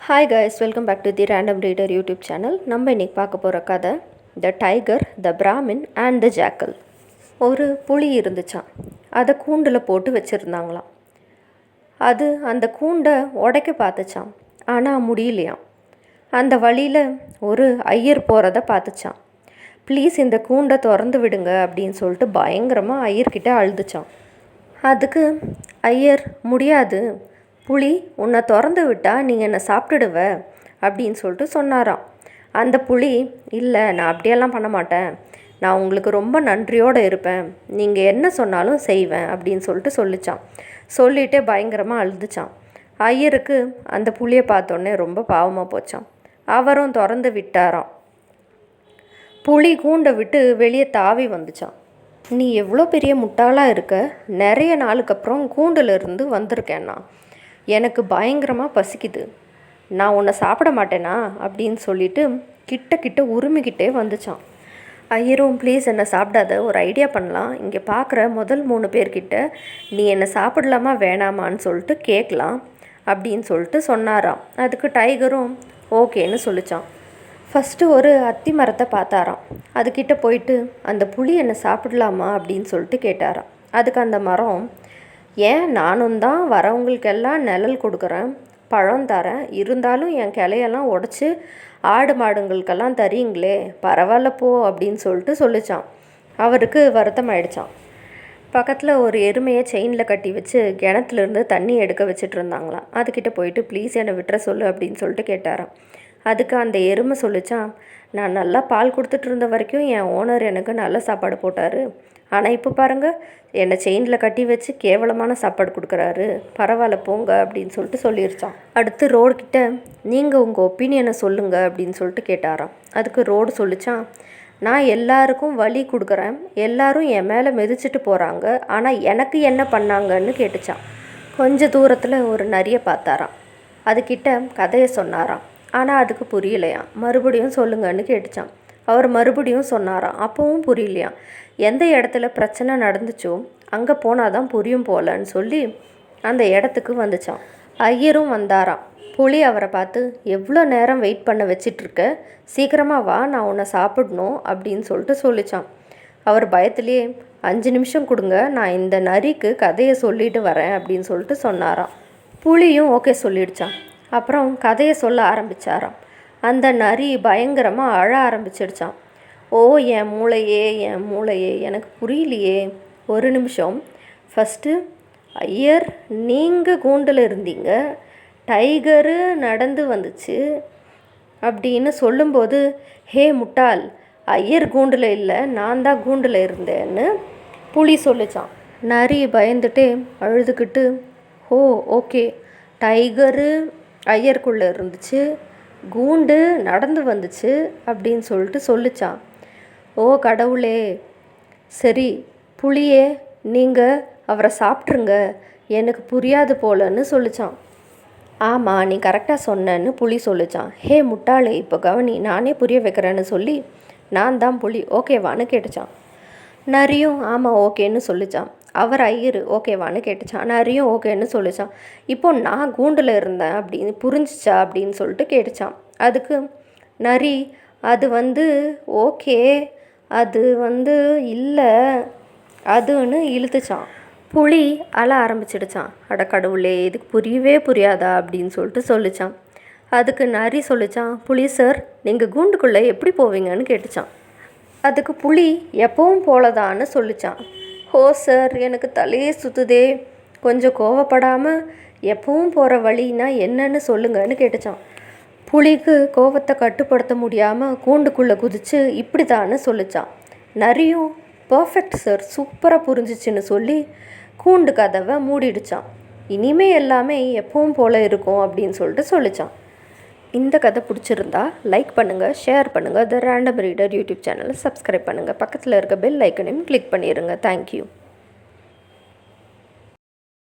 Hi guys, welcome back to the Random Reader YouTube channel. நம்ம இன்றைக்கி பார்க்க போகிற கதை the tiger, the Brahmin and the jackal. ஒரு புலி இருந்துச்சான். அதை கூண்டில் போட்டு வச்சுருந்தாங்களாம். அது அந்த கூண்டை உடைக்க பார்த்துச்சான், ஆனால் முடியலையாம். அந்த வழியில் ஒரு ஐயர் போகிறத பார்த்துச்சான். ப்ளீஸ் இந்த கூண்டை திறந்து விடுங்க அப்படின்னு சொல்லிட்டு பயங்கரமாக ஐயர்கிட்ட அழுதுச்சான். அதுக்கு ஐயர், முடியாது, புலி உன்னை திறந்து விட்டால் நீங்கள் என்னை சாப்பிட்டுடுவ அப்படின்னு சொல்லிட்டு சொன்னாராம். அந்த புலி, இல்லை, நான் அப்படியெல்லாம் பண்ண மாட்டேன், நான் உங்களுக்கு ரொம்ப நன்றியோடு இருப்பேன், நீங்கள் என்ன சொன்னாலும் செய்வேன் அப்படின்னு சொல்லிட்டு சொல்லிச்சான். சொல்லிகிட்டே பயங்கரமாக அழுதுச்சான். ஐயருக்கு அந்த புலியை பார்த்தோன்னே ரொம்ப பாவமாக போச்சான். அவரும் திறந்து விட்டாராம். புலி கூண்டை விட்டு வெளியே தாவி வந்துச்சான். நீ எவ்வளோ பெரிய முட்டாளாக இருக்க, நிறைய நாளுக்கு அப்புறம் கூண்டிலிருந்து வந்திருக்கேன்னா, எனக்கு பயங்கரமாக பசிக்குது, நான் உன்னை சாப்பிட மாட்டேனா அப்படின்னு சொல்லிட்டு கிட்ட உரிமிக்கிட்டே வந்துச்சான். ஐயரும், ப்ளீஸ் என்னை சாப்பிடாத, ஒரு ஐடியா பண்ணலாம், இங்கே பார்க்குற முதல் 3 பேர்கிட்ட நீ என்னை சாப்பிடலாமா வேணாமான்னு சொல்லிட்டு கேட்கலாம் அப்படின்னு சொல்லிட்டு சொன்னாராம். அதுக்கு டைகரும் ஓகேன்னு சொல்லிச்சான். ஃபஸ்ட்டு ஒரு அத்தி மரத்தை பார்த்தாராம். அதுக்கிட்ட போயிட்டு அந்த புலி என்னை சாப்பிடலாமா அப்படின்னு சொல்லிட்டு கேட்டாராம். அதுக்கு அந்த மரம், ஏன், நானும் தான் வரவங்களுக்கெல்லாம் நிழல் கொடுக்குறேன், பழம் தரேன், இருந்தாலும் என் கிளையெல்லாம் உடச்சி ஆடு மாடுங்களுக்கெல்லாம் தரீங்களே, பரவாயில்ல போ அப்படின்னு சொல்லிட்டு சொல்லிச்சான். அவருக்கு வருத்தம் ஆயிடுச்சான். பக்கத்தில் ஒரு எருமையை செயினில் கட்டி வச்சு கிணத்துலேருந்து தண்ணி எடுக்க வச்சுட்டு இருந்தாங்களாம். அதுக்கிட்ட போயிட்டு ப்ளீஸ் என்னை விட்டுற சொல்லு அப்படின்னு சொல்லிட்டு கேட்டாராம். அதுக்கு அந்த எருமை சொல்லிச்சான், நான் நல்லா பால் கொடுத்துட்டு இருந்த வரைக்கும் என் ஓனர் எனக்கு நல்ல சாப்பாடு போட்டார், ஆனால் இப்போ பாருங்கள், என்னை செயினில் கட்டி வச்சு கேவலமான சாப்பாடு கொடுக்குறாரு, பரவாயில்ல போங்க அப்படின்னு சொல்லிட்டு சொல்லிருச்சான். அடுத்து ரோடுக்கிட்ட, நீங்கள் உங்கள் ஒப்பீனியனை சொல்லுங்கள் அப்படின்னு சொல்லிட்டு கேட்டாராம். அதுக்கு ரோடு சொல்லிச்சான், நான் எல்லாருக்கும் வழி கொடுக்குறேன், எல்லாரும் என் மேலே மிதிச்சிட்டு போகிறாங்க, ஆனால் எனக்கு என்ன பண்ணாங்கன்னு கேட்டுச்சான். கொஞ்சம் தூரத்தில் ஒரு நரியை பார்த்தாராம். அதுக்கிட்ட கதையை சொன்னாராம். ஆனால் அதுக்கு புரியலையாம். மறுபடியும் சொல்லுங்கன்னு கேட்டுச்சான். அவர் மறுபடியும் சொன்னாராம். அப்பவும் புரியலையாம். எந்த இடத்துல பிரச்சனை நடந்துச்சோ அங்கே போனால் தான் புரியும் போலன்னு சொல்லி அந்த இடத்துக்கு வந்துச்சான். ஐயரும் வந்தாராம். புலி அவரை பார்த்து, எவ்வளோ நேரம் வெயிட் பண்ண வச்சிட்ருக்க, சீக்கிரமாக வா, நான் உன்னை சாப்பிடணும் அப்படின்னு சொல்லிட்டு சொல்லிச்சான். அவர் பயத்துலேயே, 5 நிமிஷம் கொடுங்க, நான் இந்த நரிக்கு கதையை சொல்லிட்டு வரேன் அப்படின்னு சொல்லிட்டு சொன்னாராம். புலியும் ஓகே சொல்லிடுச்சான். அப்புறம் கதையை சொல்ல ஆரம்பித்தாராம். அந்த நரி பயங்கரமாக அழ ஆரம்பிச்சிடுச்சான். ஓ என் மூளையே, எனக்கு புரியலையே, ஒரு நிமிஷம், ஃபஸ்ட்டு ஐயர் நீங்கள் கூண்டில் இருந்தீங்க, டைகரு நடந்து வந்துச்சு அப்படின்னு சொல்லும்போது, ஹே முட்டாள், ஐயர் கூண்டில் இல்லை, நான் தான் கூண்டில் இருந்தேன்னு புலி சொல்லிச்சான். நரி பயந்துட்டே அழுதுகிட்டு, ஓ ஓகே, டைகரு ஐயருக்குள்ளே இருந்துச்சு, கூண்டு நடந்து வந்துச்சு அப்படின்னு சொல்லிட்டு சொல்லிச்சான். ஓ கடவுளே, சரி புலியே, நீங்கள் அவரை சாப்பிட்ருங்க, எனக்கு புரியாது போலன்னு சொல்லிச்சான். ஆமாம், நீ கரெக்டாக சொன்னேன்னு புலி சொல்லிச்சான். ஹே முட்டாளே, இப்போ கவனி, நானே புரிய வைக்கிறேன்னு சொல்லி, நான் தான் புலி, ஓகேவான்னு கேட்டுச்சான். நரியும் ஆமாம் ஓகேன்னு சொல்லிச்சான். அவர் ஐயரு ஓகேவான்னு கேட்டுச்சான். நரியும் ஓகேன்னு சொல்லிச்சான். இப்போ நான் கூண்டில் இருந்தேன் அப்படின்னு புரிஞ்சிச்சா அப்படின்னு சொல்லிட்டு கேட்டுச்சான். அதுக்கு நரி, அது ஓகே, அது இல்லை அதுன்னு இழுத்துச்சான். புலி அழ ஆரம்பிச்சிடுச்சான். அட கடவுளே, இதுக்கு புரியாதா அப்படின்னு சொல்லிட்டு சொல்லிச்சான். அதுக்கு நரி சொல்லிச்சான், புலி சார், நீங்கள் கூண்டுக்குள்ளே எப்படி போவீங்கன்னு கேட்டுச்சான். அதுக்கு புலி எப்பவும் போலதான்னு சொல்லிச்சான். ஓ சார், எனக்கு தலையே சுற்றுதே, கொஞ்சம் கோவப்படாமல் எப்பவும் போகிற வழின்னா என்னன்னு சொல்லுங்கன்னு கேட்டுச்சான். புலிக்கு கோவத்தை கட்டுப்படுத்த முடியாமல் கூண்டுக்குள்ளே குதித்து இப்படி தான்னு சொல்லிச்சான். நரியும் பர்ஃபெக்ட் சார், சூப்பராக புரிஞ்சிச்சின்னு சொல்லி கூண்டு கதவை மூடிடுச்சான். இனிமே எல்லாமே எப்பவும் போல் இருக்கும் அப்படின்னு சொல்லிட்டு சொல்லிச்சான். இந்த கதை பிடிச்சிருந்தா லைக் பண்ணுங்கள், ஷேர் பண்ணுங்கள், த ரேண்டம் ரீடர் யூடியூப் சேனலை சப்ஸ்கிரைப் பண்ணுங்கள், பக்கத்தில் இருக்க பெல் ஐக்கனையும் கிளிக் பண்ணிடுங்க. தேங்க்யூ.